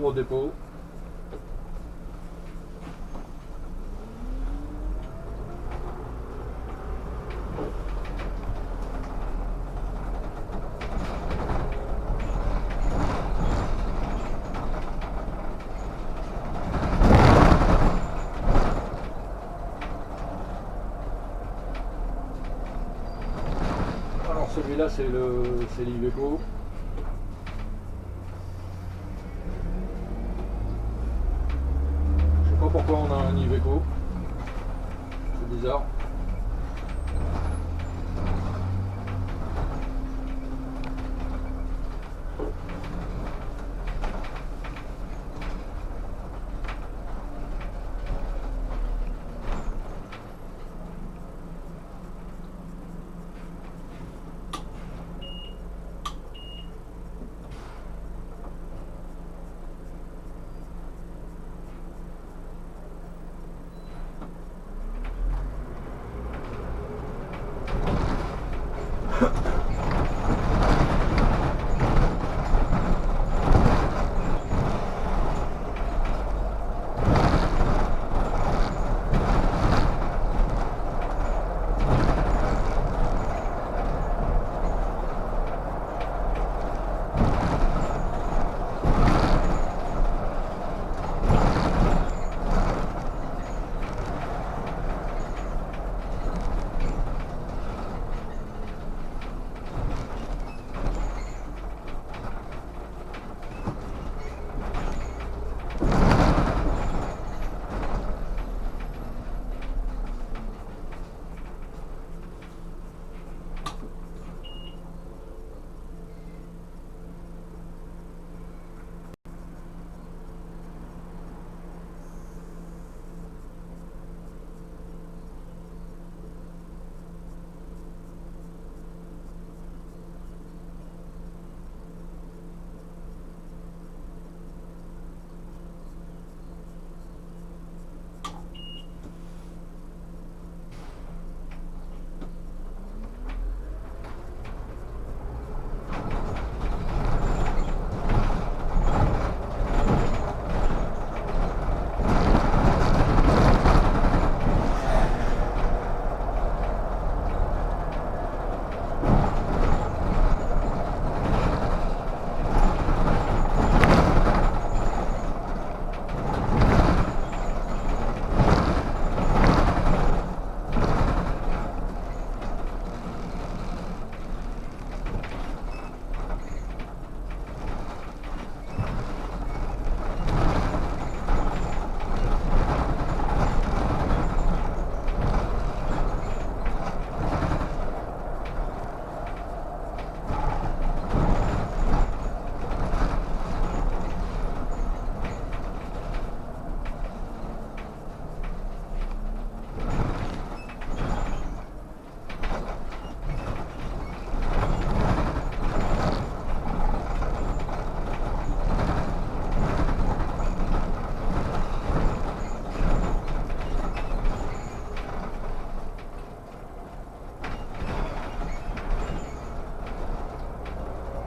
retour au dépôt. Alors celui-là c'est l'Iveco. Je sais pas pourquoi on a un Iveco. C'est bizarre.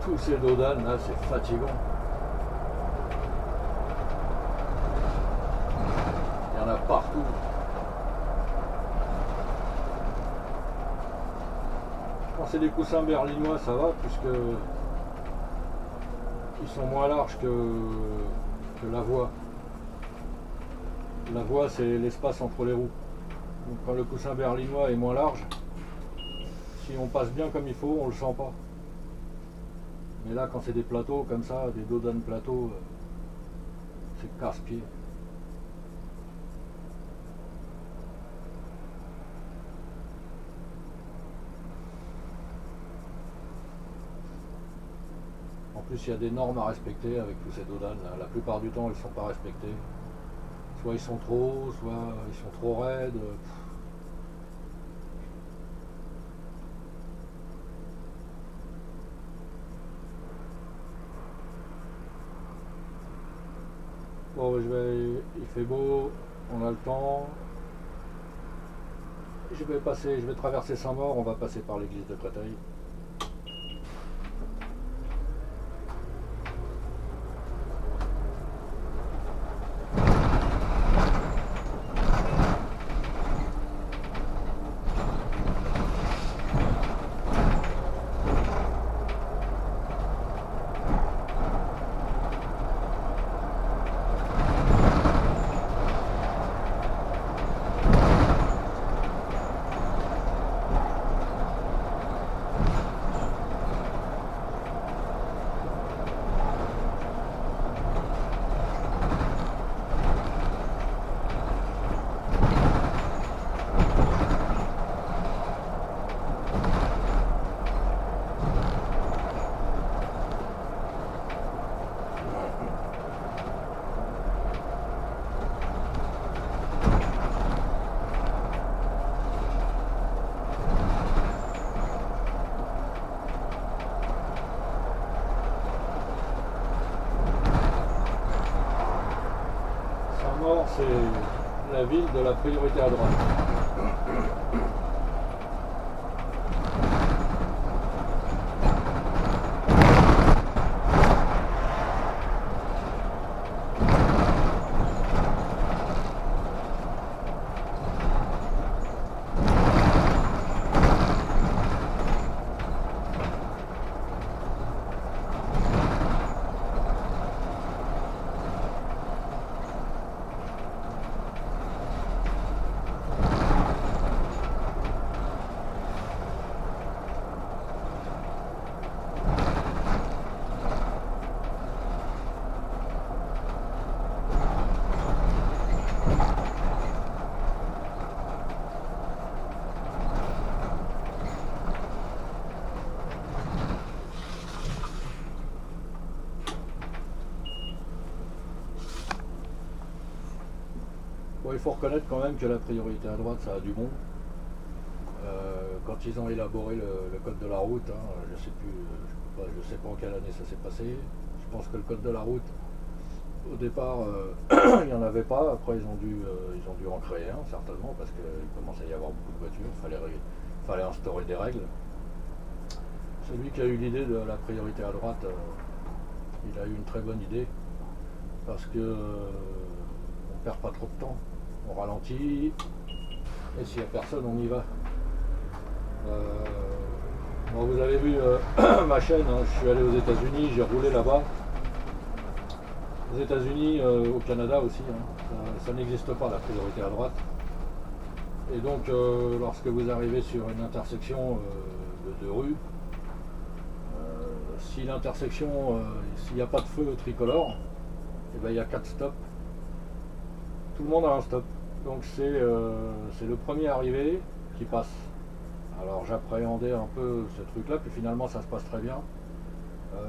Tous ces dodanes là, c'est fatigant. Il y en a partout. Quand c'est des coussins berlinois, ça va, puisque ils sont moins larges que la voie. La voie, c'est l'espace entre les roues. Donc quand le coussin berlinois est moins large, si on passe bien comme il faut, on le sent pas. Mais là, quand c'est des plateaux comme ça, des dodanes plateaux, c'est casse-pied. En plus, il y a des normes à respecter avec tous ces dodanes. La plupart du temps, ils ne sont pas respectés. Soit ils sont trop hauts, soit ils sont trop raides. Bon, il fait beau, on a le temps. Je vais traverser Saint-Maur, on va passer par l'église de Créteil. c'est la ville de la priorité à droite. Bon, il faut reconnaître quand même que la priorité à droite, ça a du bon. Quand ils ont élaboré le code de la route, hein, je sais plus, je sais pas en quelle année ça s'est passé. Je pense que le code de la route, au départ, il n'y en avait pas. Après, ils ont dû en créer un, certainement, parce qu'il commençait à y avoir beaucoup de voitures. Il fallait instaurer des règles. Celui qui a eu l'idée de la priorité à droite, il a eu une très bonne idée, parce que on perd pas trop de temps. On ralentit, et s'il n'y a personne, on y va. Bon, vous avez vu ma chaîne, hein, je suis allé aux États-Unis, j'ai roulé là-bas. Aux États-Unis, au Canada aussi, hein, ça n'existe pas la priorité à droite. Et donc, lorsque vous arrivez sur une intersection de deux rues, si l'intersection, s'il n'y a pas de feu tricolore, eh ben, il y a 4 stops. Tout le monde a un stop. Donc c'est le premier arrivé qui passe. Alors j'appréhendais un peu ce truc-là, puis finalement ça se passe très bien.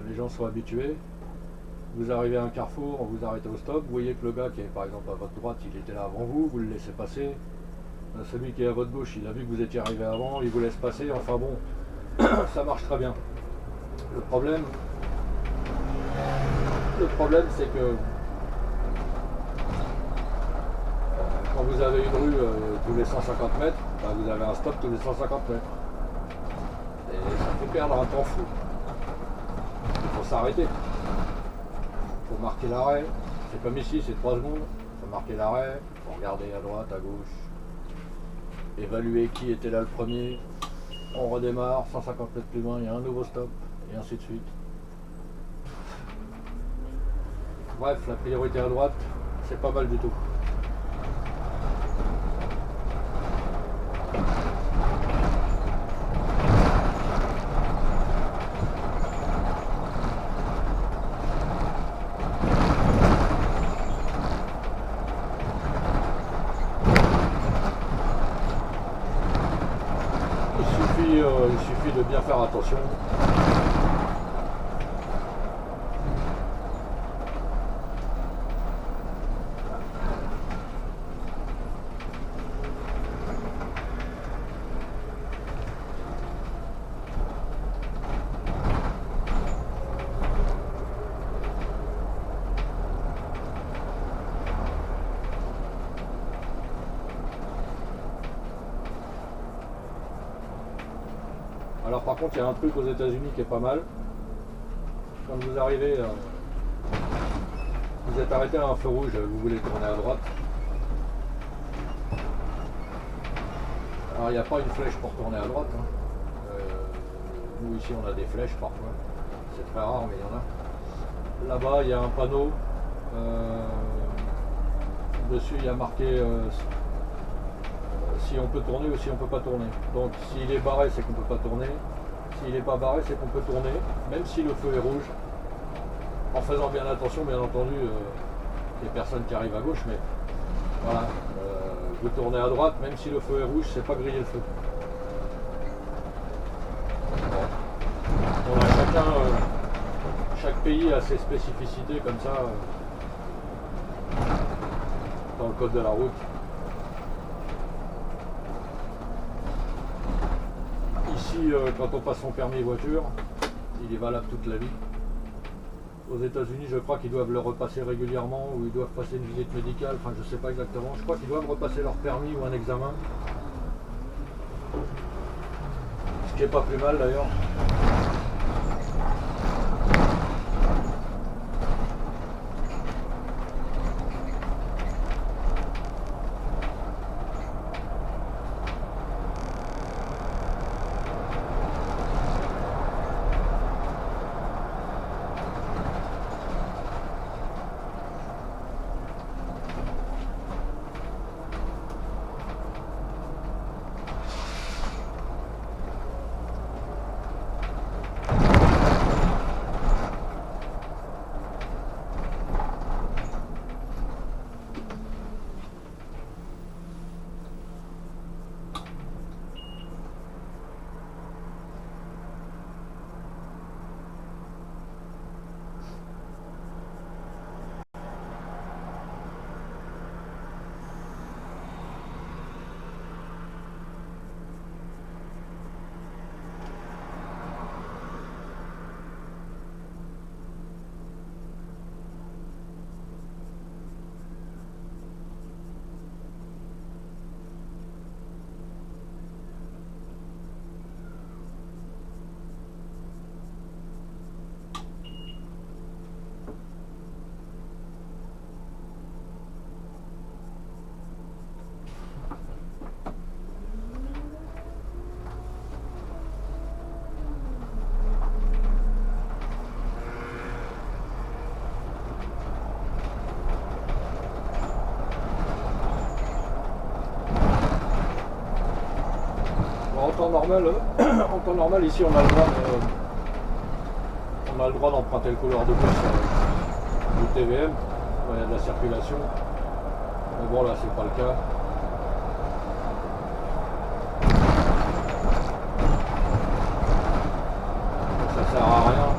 Les gens sont habitués. Vous arrivez à un carrefour, vous arrêtez au stop, vous voyez que le gars qui est par exemple à votre droite, il était là avant vous, vous le laissez passer. Celui qui est à votre gauche, il a vu que vous étiez arrivé avant, il vous laisse passer. Enfin bon, ça marche très bien. Le problème c'est que quand vous avez une rue tous les 150 mètres, ben vous avez un stop tous les 150 mètres. Et ça fait perdre un temps fou. Il faut s'arrêter. Il faut marquer l'arrêt. C'est comme ici, c'est 3 secondes. Il faut marquer l'arrêt, il faut regarder à droite, à gauche, évaluer qui était là le premier. On redémarre, 150 mètres plus loin, il y a un nouveau stop, et ainsi de suite. Bref, la priorité à droite, c'est pas mal du tout. Il suffit de bien faire attention. Alors par contre, il y a un truc aux États-Unis qui est pas mal. Quand vous arrivez, vous êtes arrêté à un feu rouge, vous voulez tourner à droite. Alors il n'y a pas une flèche pour tourner à droite. Hein. Nous ici on a des flèches parfois. C'est très rare mais il y en a. Là-bas il y a un panneau. Dessus il y a marqué si on peut tourner ou si on ne peut pas tourner. Donc s'il est barré, c'est qu'on ne peut pas tourner. S'il n'est pas barré, c'est qu'on peut tourner, même si le feu est rouge. En faisant bien attention, bien entendu, les personnes qui arrivent à gauche, mais voilà, vous tournez à droite, même si le feu est rouge, c'est pas griller le feu. Bon. On a chacun, chaque pays a ses spécificités comme ça dans le code de la route. Ici, quand on passe son permis voiture, il est valable toute la vie. Aux États-Unis, je crois qu'ils doivent le repasser régulièrement ou ils doivent passer une visite médicale. Enfin, je sais pas exactement. Je crois qu'ils doivent repasser leur permis ou un examen. Ce qui est pas plus mal d'ailleurs. En temps normal, ici on a le droit d'emprunter le couleur de bus du TVM, il y a de la circulation. Mais bon, là c'est pas le cas. Donc ça sert à rien.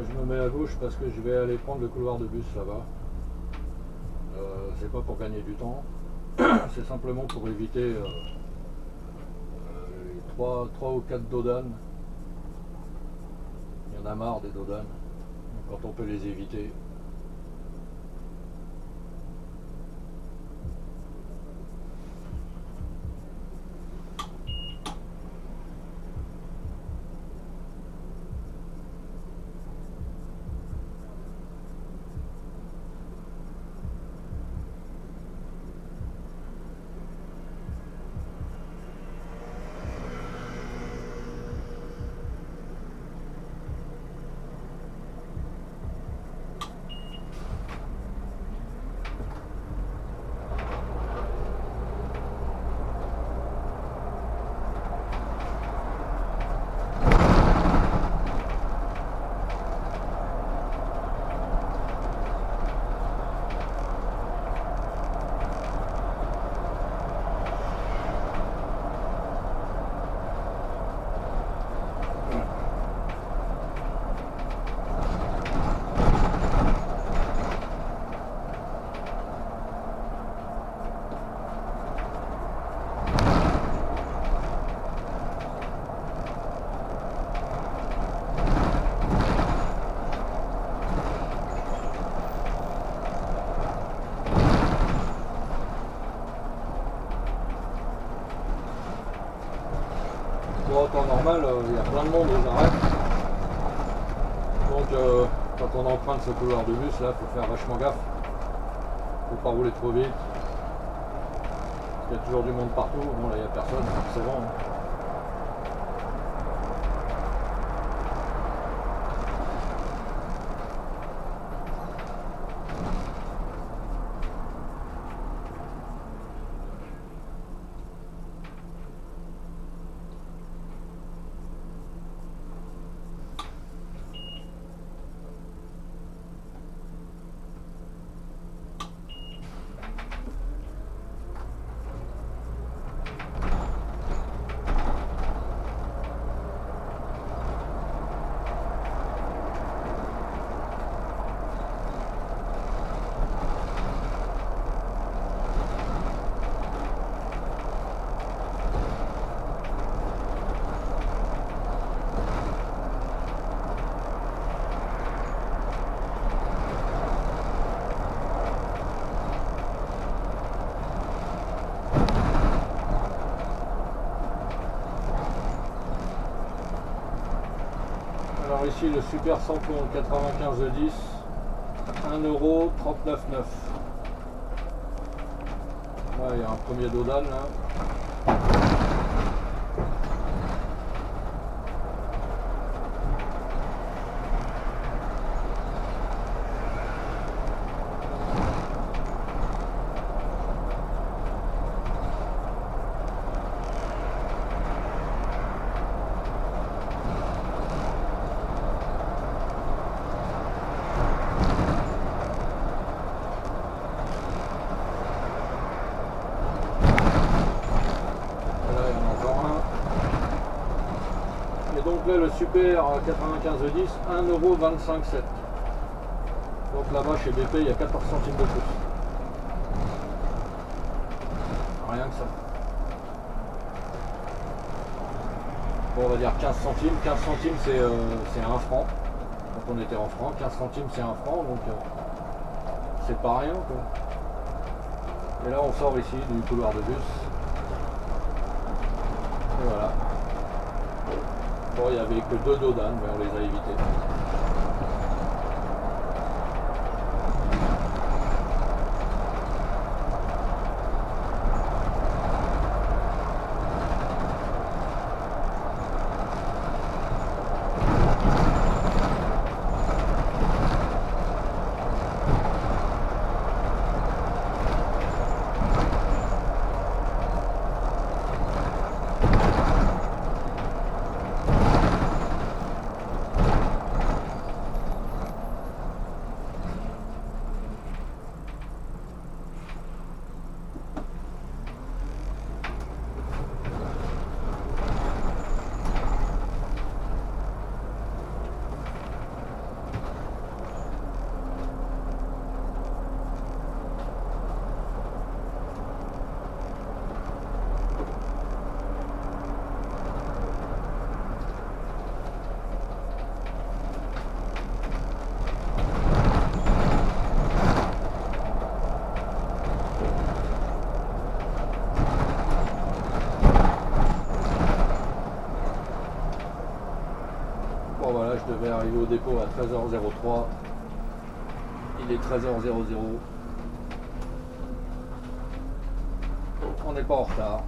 Je me mets à gauche parce que je vais aller prendre le couloir de bus là-bas. C'est pas pour gagner du temps, c'est simplement pour éviter les 3 ou 4 dodanes. Il y en a marre des dodanes, quand on peut les éviter. Bon, en temps normal, il y a plein de monde aux arrêts. Donc quand on emprunte ce couloir de bus, là, il faut faire vachement gaffe. Faut pas rouler trop vite. Il y a toujours du monde partout. Bon, là, il n'y a personne, forcément. Alors ici le super samplon 95-10, 1,39€. Là il y a un premier dodane là. Donc là le super 95-10, 1,25€. Donc là-bas chez BP il y a 14 centimes de plus. Rien que ça. Bon, on va dire 15 centimes. 15 centimes c'est 1 franc. Quand on était en francs, 15 centimes c'est 1 franc, donc c'est pas rien quoi. Et là on sort ici du couloir de bus. Et voilà. Bon, il n'y avait que 2 dodanes, mais on les a évités. Bon voilà, je devais arriver au dépôt à 13h03. Il est 13h00. On n'est pas en retard.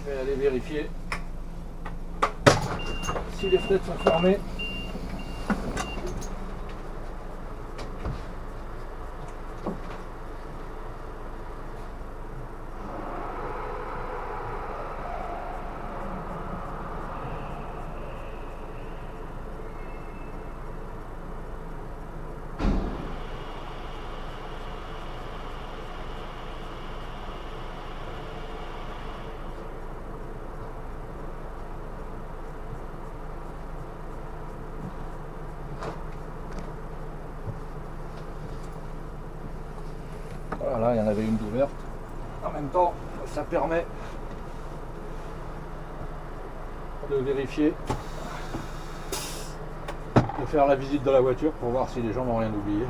Je vais aller vérifier si les fenêtres sont fermées. Voilà, il y en avait une d'ouverte. En même temps, ça permet de vérifier, de faire la visite de la voiture pour voir si les gens n'ont rien oublié.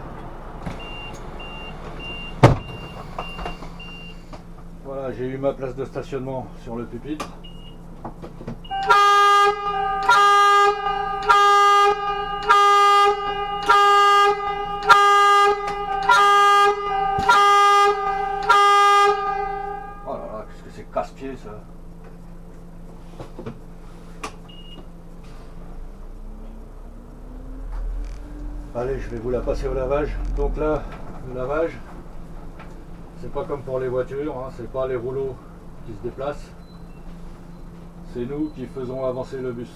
Voilà, j'ai eu ma place de stationnement sur le pupitre. Oh là là, qu'est-ce que c'est casse-pied ça. Allez, je vais vous la passer au lavage. Donc là, le lavage, c'est pas comme pour les voitures, hein, c'est pas les rouleaux qui se déplacent, c'est nous qui faisons avancer le bus.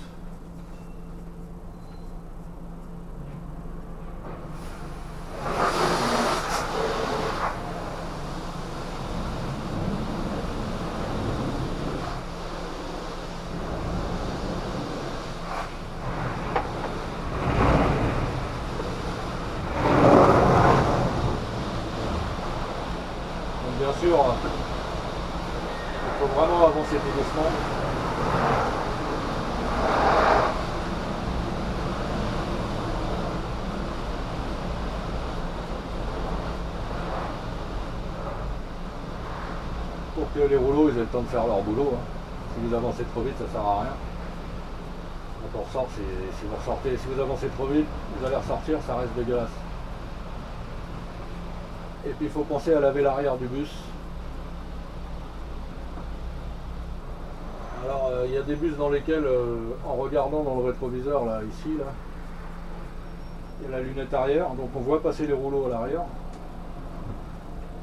Bien sûr, il faut vraiment avancer tout doucement. Pour que les rouleaux ils aient le temps de faire leur boulot. Hein. Si vous avancez trop vite, ça sert à rien. Quand on ressort, si vous ressortez, si vous avancez trop vite, vous allez ressortir, ça reste dégueulasse. Et puis il faut penser à laver l'arrière du bus. Alors il y a des bus dans lesquels, en regardant dans le rétroviseur, là, ici, là, il y a la lunette arrière, donc on voit passer les rouleaux à l'arrière.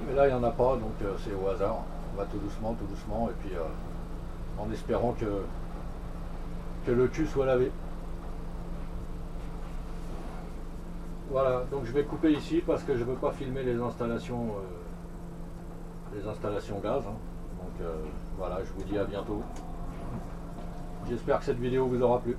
Mais là il n'y en a pas, donc c'est au hasard. On va tout doucement, et puis en espérant que le cul soit lavé. Voilà, donc je vais couper ici parce que je ne veux pas filmer les installations gaz. Hein. Donc voilà, je vous dis à bientôt. J'espère que cette vidéo vous aura plu.